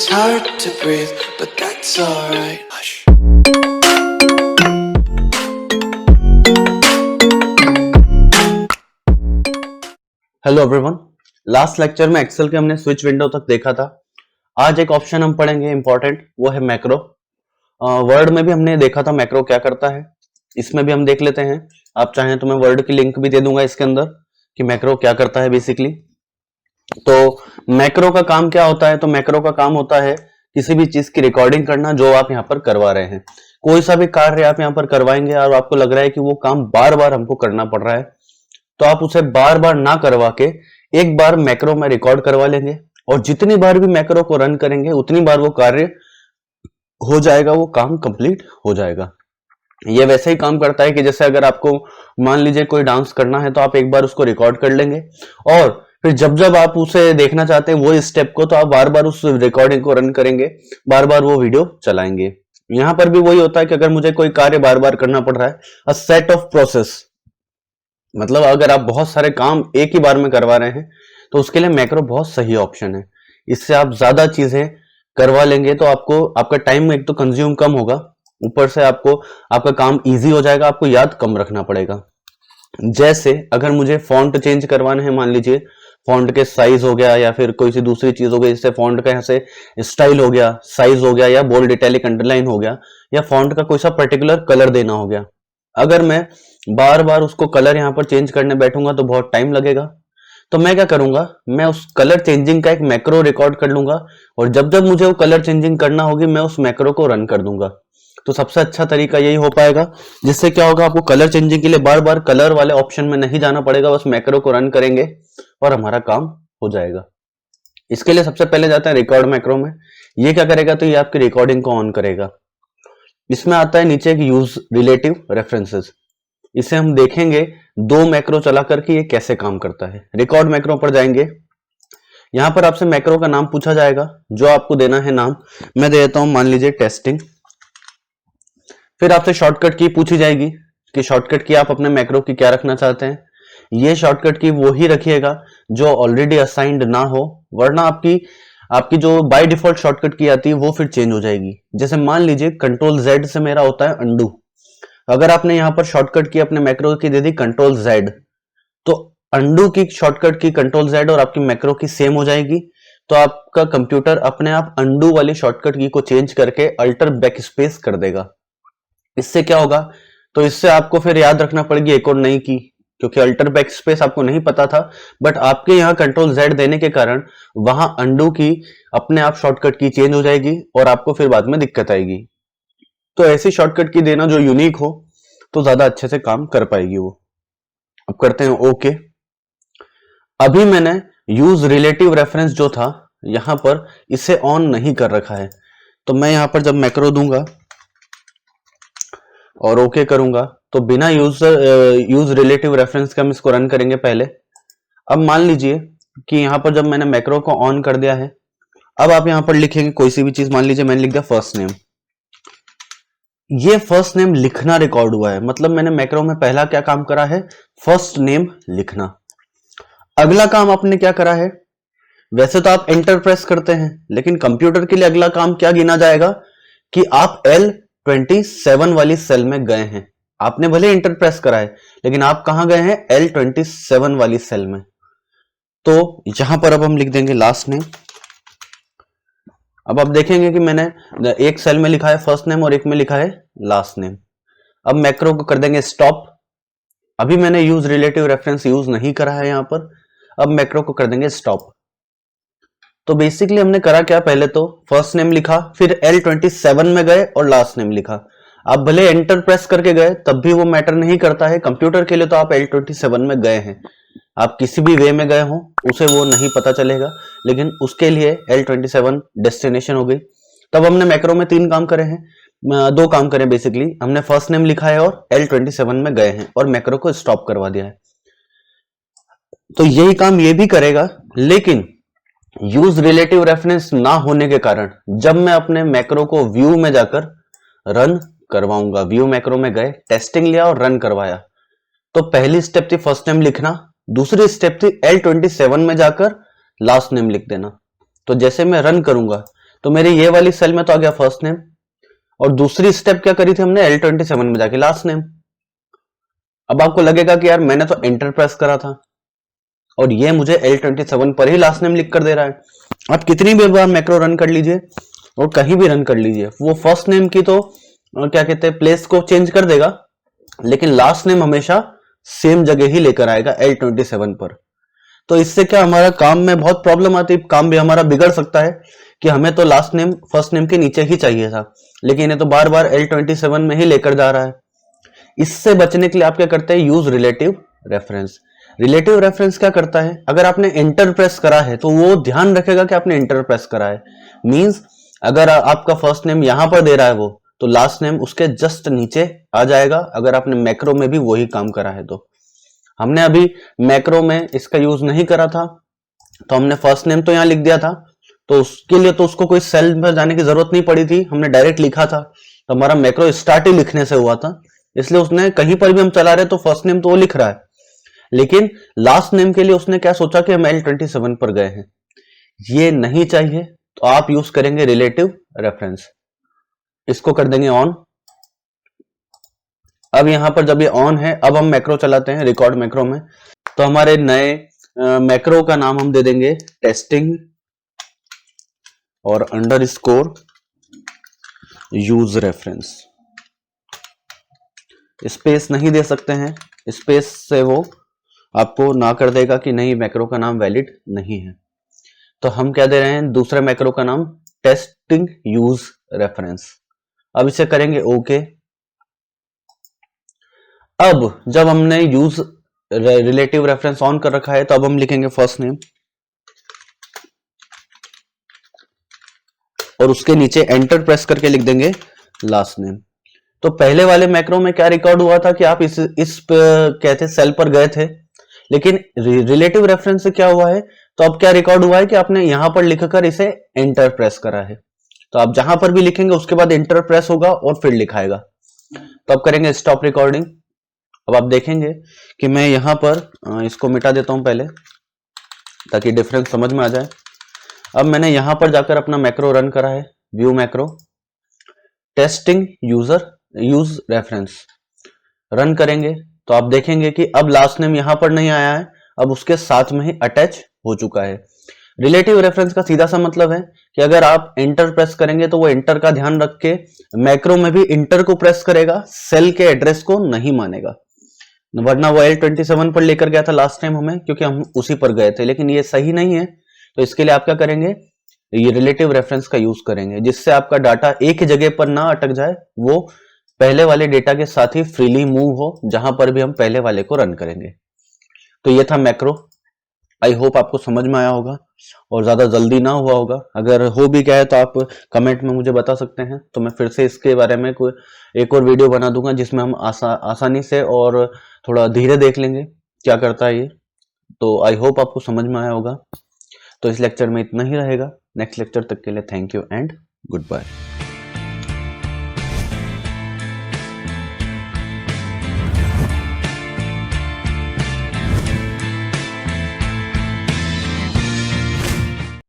It's hard to breathe, but that's alright. Hush. Hello everyone, last lecture में Excel के हमने switch window तक देखा था। आज एक ऑप्शन हम पढ़ेंगे इंपॉर्टेंट, वो है मैक्रो। वर्ड में भी हमने देखा था मैक्रो क्या करता है, इसमें भी हम देख लेते हैं। आप चाहें तो मैं वर्ड की लिंक भी दे दूंगा इसके अंदर कि मैक्रो क्या करता है बेसिकली। तो मैक्रो का काम क्या होता है? तो मैक्रो का काम होता है किसी भी चीज की रिकॉर्डिंग करना जो आप यहाँ पर करवा रहे हैं। कोई सा भी कार्य आप यहाँ पर करवाएंगे और आपको लग रहा है कि वो काम बार बार हमको करना पड़ रहा है, तो आप उसे बार बार ना करवा के एक बार मैक्रो में रिकॉर्ड करवा लेंगे और जितनी बार भी मैक्रो को रन करेंगे उतनी बार वो कार्य हो जाएगा, वो काम कंप्लीट हो जाएगा। ये वैसे ही काम करता है कि जैसे अगर आपको मान लीजिए कोई डांस करना है तो आप एक बार उसको रिकॉर्ड कर लेंगे और फिर जब जब आप उसे देखना चाहते हैं वो स्टेप को, तो आप बार बार उस रिकॉर्डिंग को रन करेंगे, बार बार वो वीडियो चलाएंगे। यहां पर भी वही होता है कि अगर मुझे कोई कार्य बार बार करना पड़ रहा है, अ सेट ऑफ प्रोसेस, मतलब अगर आप बहुत सारे काम एक ही बार में करवा रहे हैं तो उसके लिए मैक्रो बहुत सही ऑप्शन है। इससे आप ज्यादा चीजें करवा लेंगे तो आपको आपका टाइम एक तो कंज्यूम कम होगा, ऊपर से आपको आपका काम इजी हो जाएगा, आपको याद कम रखना पड़ेगा। जैसे अगर मुझे फॉन्ट चेंज करवाना है, मान लीजिए फॉन्ट के साइज हो गया या फिर कोई सी दूसरी चीज हो गई, जैसे फॉन्ट का यहाँ से स्टाइल हो गया, साइज हो गया, या बोल्ड इटैलिक अंडरलाइन हो गया, या फॉन्ट का कोई सा पर्टिकुलर कलर देना हो गया। अगर मैं बार बार उसको कलर यहाँ पर चेंज करने बैठूंगा तो बहुत टाइम लगेगा। तो मैं क्या करूंगा, मैं उस कलर चेंजिंग का एक मैक्रो रिकॉर्ड कर लूंगा और जब जब मुझे वो कलर चेंजिंग करना होगी मैं उस मैक्रो को रन कर दूंगा। तो सबसे अच्छा तरीका यही हो पाएगा, जिससे क्या होगा, आपको कलर चेंजिंग के लिए बार बार कलर वाले ऑप्शन में नहीं जाना पड़ेगा, बस मैक्रो को रन करेंगे और हमारा काम हो जाएगा। इसके लिए सबसे पहले जाते हैं रिकॉर्ड मैक्रो में। ये क्या करेगा, तो ये आपकी रिकॉर्डिंग को ऑन करेगा। इसमें आता है नीचे एक यूज रिलेटिव रेफरेंसेस। इसे हम देखेंगे दो मैक्रो चला करके ये कैसे काम करता है। रिकॉर्ड मैक्रो पर जाएंगे, यहां पर आपसे मैक्रो का नाम पूछा जाएगा, जो आपको देना है नाम मैं दे देता हूं, मान लीजिए टेस्टिंग। फिर आपसे शॉर्टकट की पूछी जाएगी कि शॉर्टकट की आप अपने मैक्रो की क्या रखना चाहते हैं। ये शॉर्टकट की वो ही रखिएगा जो ऑलरेडी असाइंड ना हो, वरना आपकी आपकी जो बाय डिफॉल्ट शॉर्टकट की आती है वो फिर चेंज हो जाएगी। जैसे मान लीजिए कंट्रोल जेड से मेरा होता है अंडू, अगर आपने यहां पर शॉर्टकट की अपने मैक्रो की दे दी कंट्रोल जेड, तो अंडू की शॉर्टकट की कंट्रोल जेड और आपकी मैक्रो की सेम हो जाएगी। तो आपका कंप्यूटर अपने आप अंडू वाली शॉर्टकट की को चेंज करके अल्टर बैक स्पेस कर देगा। इससे क्या होगा, तो इससे आपको फिर याद रखना पड़ेगी एक और नई की, क्योंकि अल्टर बैक स्पेस आपको नहीं पता था, बट आपके यहाँ कंट्रोल जेड देने के कारण वहां अंडू की अपने आप शॉर्टकट की चेंज हो जाएगी और आपको फिर बाद में दिक्कत आएगी। तो ऐसी शॉर्टकट की देना जो यूनिक हो, तो ज्यादा अच्छे से काम कर पाएगी वो। अब करते हैं ओके। अभी मैंने यूज रिलेटिव रेफरेंस जो था यहां पर, इसे ऑन नहीं कर रखा है, तो मैं यहां पर जब मैक्रो दूंगा और ओके करूंगा तो बिना यूज रिलेटिव रेफरेंस के हम इसको रन करेंगे पहले। अब मान लीजिए कि यहां पर जब मैंने मैक्रो को ऑन कर दिया है, अब आप यहां पर लिखेंगे कोई सी भी चीज, मान लीजिए मैंने लिख दिया फर्स्ट नेम। ये फर्स्ट नेम लिखना रिकॉर्ड हुआ है, मतलब मैंने मैक्रो में पहला क्या काम करा है, फर्स्ट नेम लिखना। अगला काम आपने क्या करा है, वैसे तो आप एंटर प्रेस करते हैं, लेकिन कंप्यूटर के लिए अगला काम क्या गिना जाएगा कि आप L27 वाली सेल में गए हैं। आपने भले एंटर प्रेस करा है, लेकिन आप कहां गए हैं, L27 वाली सेल में। तो यहां पर अब हम लिख देंगे लास्ट नेम। अब आप देखेंगे कि मैंने एक सेल में लिखा है फर्स्ट नेम और एक में लिखा है लास्ट नेम। अब मैक्रो को कर देंगे स्टॉप। अभी मैंने यूज रिलेटिव रेफरेंस यूज नहीं करा है यहां पर, अब मैक्रो को कर देंगे स्टॉप। तो बेसिकली हमने करा क्या, पहले तो फर्स्ट नेम लिखा, फिर L27 में गए और लास्ट नेम लिखा। आप भले एंटर प्रेस करके गए तब भी वो मैटर नहीं करता है, कंप्यूटर के लिए तो आप L27 में गए हैं, आप किसी भी वे में गए हो उसे वो नहीं पता चलेगा, लेकिन उसके लिए L27 डेस्टिनेशन हो गई। तब हमने मैक्रो में तीन काम करे हैं, दो काम करे बेसिकली, हमने फर्स्ट नेम लिखा है और L27 में गए हैं और मैक्रो को स्टॉप करवा दिया है। तो यही काम ये भी करेगा, लेकिन यूज रिलेटिव रेफरेंस ना होने के कारण जब मैं अपने मैक्रो को व्यू में जाकर रन करवाऊंगा, व्यू मैक्रो में गए, टेस्टिंग लिया और रन करवाया, तो पहली स्टेप थी फर्स्ट नेम लिखना, दूसरी स्टेप थी L27 में जाकर लास्ट नेम लिख देना। तो जैसे मैं रन करूंगा तो मेरी ये वाली सेल में तो आ गया फर्स्ट नेम, और दूसरी स्टेप क्या करी थी हमने, L27 में जाके लास्ट नेम। अब आपको लगेगा कि यार मैंने तो एंटर प्रेस करा था और ये मुझे L27 पर ही लास्ट नेम लिख कर दे रहा है। आप कितनी भी बार मैक्रो रन कर लीजिए और कहीं भी रन कर लीजिए, वो फर्स्ट नेम की तो क्या कहते हैं प्लेस को चेंज कर देगा, लेकिन लास्ट नेम हमेशा सेम जगह ही लेकर आएगा L27 पर। तो इससे क्या हमारा काम में बहुत प्रॉब्लम आती है, काम भी हमारा बिगड़ सकता है कि हमें तो लास्ट नेम फर्स्ट नेम के नीचे ही चाहिए था, लेकिन ये तो बार बार L27 में ही लेकर जा रहा है। इससे बचने के लिए आप क्या करते हैं, use relative reference. Relative reference क्या करता है, अगर आपने एंटर प्रेस करा है तो वो ध्यान रखेगा कि आपने एंटर प्रेस करा है। मींस अगर आपका फर्स्ट नेम यहां पर दे रहा है वो, तो लास्ट नेम उसके जस्ट नीचे आ जाएगा, अगर आपने मैक्रो में भी वही काम करा है तो। हमने अभी मैक्रो में इसका यूज नहीं करा था, तो हमने फर्स्ट नेम तो यहां लिख दिया था, तो उसके लिए तो उसको कोई सेल में जाने की जरूरत नहीं पड़ी थी, हमने डायरेक्ट लिखा था, तो हमारा मैक्रो स्टार्ट ही लिखने से हुआ था, इसलिए उसने कहीं पर भी हम चला रहे तो फर्स्ट नेम तो वो लिख रहा है। लेकिन लास्ट नेम के लिए उसने क्या सोचा कि हम L27 पर गए हैं, ये नहीं चाहिए, तो आप यूज करेंगे रिलेटिव रेफरेंस। इसको कर देंगे ऑन। अब यहां पर जब ये ऑन है, अब हम मैक्रो चलाते हैं रिकॉर्ड मैक्रो में, तो हमारे नए मैक्रो का नाम हम दे देंगे टेस्टिंग और अंडरस्कोर यूज रेफरेंस। स्पेस नहीं दे सकते हैं, स्पेस से वो आपको ना कर देगा कि नहीं मैक्रो का नाम वैलिड नहीं है। तो हम क्या दे रहे हैं, दूसरे मैक्रो का नाम टेस्टिंग यूज रेफरेंस। अब इसे करेंगे ओके। अब जब हमने यूज रिलेटिव रेफरेंस ऑन कर रखा है, तो अब हम लिखेंगे फर्स्ट नेम और उसके नीचे एंटर प्रेस करके लिख देंगे लास्ट नेम। तो पहले वाले मैक्रो में क्या रिकॉर्ड हुआ था कि आप इस कहते सेल पर गए थे, लेकिन रिलेटिव रेफरेंस से क्या हुआ है, तो अब क्या रिकॉर्ड हुआ है कि आपने यहां पर लिखकर इसे एंटर प्रेस करा है। तो आप जहां पर भी लिखेंगे उसके बाद एंटर प्रेस होगा और फिर लिखाएगा। तो अब करेंगे स्टॉप रिकॉर्डिंग। अब आप देखेंगे कि मैं यहां पर इसको मिटा देता हूं पहले, ताकि डिफरेंस समझ में आ जाए। अब मैंने यहां पर जाकर अपना मैक्रो रन करा है, view macro testing use reference run करेंगे, तो आप देखेंगे कि अब लास्ट नेम यहां पर नहीं आया है, अब उसके साथ में ही अटैच हो चुका है। रिलेटिव रेफरेंस का सीधा सा मतलब है कि अगर आप एंटर प्रेस करेंगे तो वो एंटर का ध्यान रख के मैक्रो में भी इंटर को प्रेस करेगा, सेल के एड्रेस को नहीं मानेगा। वरना वो L27 पर लेकर गया था लास्ट टाइम हमें, क्योंकि हम उसी पर गए थे, लेकिन ये सही नहीं है। तो इसके लिए आप क्या करेंगे, ये रिलेटिव रेफरेंस का यूज करेंगे, जिससे आपका डाटा एक जगह पर ना अटक जाए, वो पहले वाले डेटा के साथ ही फ्रीली मूव हो जहां पर भी हम पहले वाले को रन करेंगे। तो ये था मैक्रो। आई होप आपको समझ में आया होगा और ज्यादा जल्दी ना हुआ होगा। अगर हो भी गया है तो आप कमेंट में मुझे बता सकते हैं, तो मैं फिर से इसके बारे में कोई एक और वीडियो बना दूंगा, जिसमें हम आसानी से और थोड़ा धीरे देख लेंगे क्या करता है ये। तो आई होप आपको समझ में आया होगा। तो इस लेक्चर में इतना ही रहेगा। नेक्स्ट लेक्चर तक के लिए thank you and good bye.